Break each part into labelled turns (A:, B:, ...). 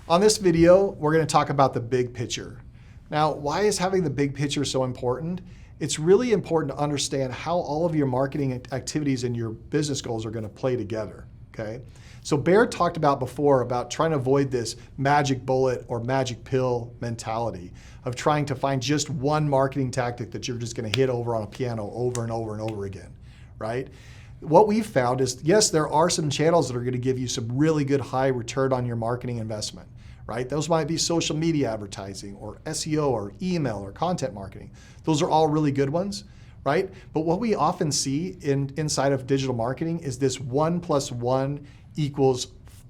A: On this video, we're going to talk about the big picture. Now, why is having the big picture so important? It's really important to understand how all of your marketing activities and your business goals are going to play together, okay? So Bear talked about before about trying to avoid this magic bullet or magic pill mentality of trying to find just one marketing tactic that you're just going to hit over on a piano over and over and over again, right? What we've found is, yes, there are some channels that are going to give you some really good high return on your marketing investment, right? Those might be social media advertising or SEO or email or content marketing. Those are all really good ones, right? But what we often see inside of digital marketing is this 1 + 1 =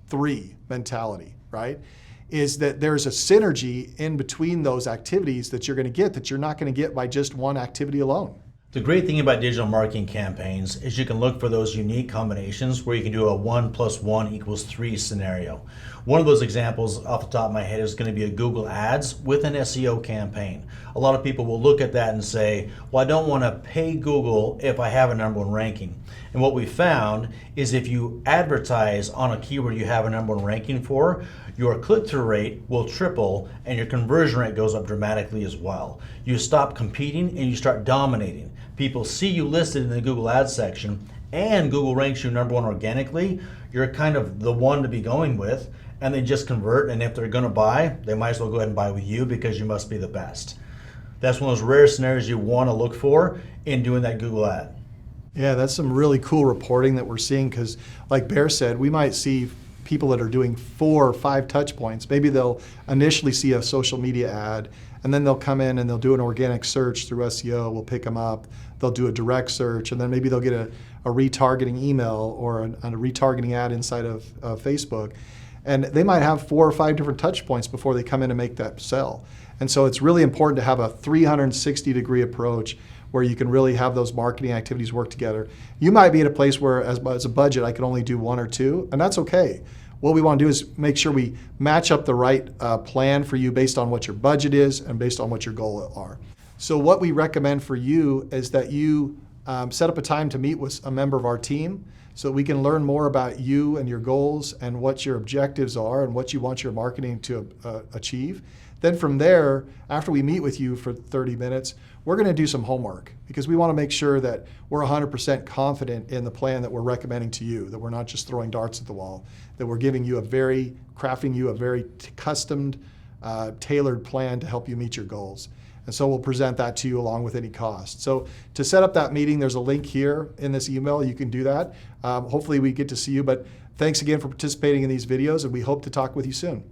A: 3 mentality, right? Is that there's a synergy in between those activities that you're going to get that you're not going to get by just one activity alone.
B: The great thing about digital marketing campaigns is you can look for those unique combinations where you can do a 1 + 1 = 3 scenario. One of those examples off the top of my head is going to be a Google Ads with an SEO campaign. A lot of people will look at that and say, well, I don't want to pay Google if I have a #1 ranking. And what we found is if you advertise on a keyword you have a #1 ranking for, your click-through rate will triple and your conversion rate goes up dramatically as well. You stop competing and you start dominating. People see you listed in the Google Ads section and Google ranks you #1 organically. You're kind of the one to be going with, and they just convert, and if they're going to buy, they might as well go ahead and buy with you because you must be the best. That's one of those rare scenarios you want to look for in doing that Google ad.
A: Yeah, that's some really cool reporting that we're seeing because, like Bear said, we might see people that are doing 4 or 5 touch points. Maybe they'll initially see a social media ad, and then they'll come in and they'll do an organic search through SEO. We'll pick them up. They'll do a direct search, and then maybe they'll get a retargeting email or a retargeting ad inside of Facebook. And they might have 4 or 5 different touch points before they come in and make that sell. And so it's really important to have a 360-degree approach where you can really have those marketing activities work together. You might be at a place where as a budget, I can only do 1 or 2, and that's okay. What we want to do is make sure we match up the right plan for you based on what your budget is and based on what your goals are. So what we recommend for you is that you set up a time to meet with a member of our team so we can learn more about you and your goals and what your objectives are and what you want your marketing to achieve. Then from there, after we meet with you for 30 minutes, we're going to do some homework because we want to make sure that we're 100% confident in the plan that we're recommending to you, that we're not just throwing darts at the wall, that we're crafting you a very custom, tailored plan to help you meet your goals. And so we'll present that to you along with any cost. So to set up that meeting, there's a link here in this email. You can do that. Hopefully we get to see you, but thanks again for participating in these videos, and we hope to talk with you soon.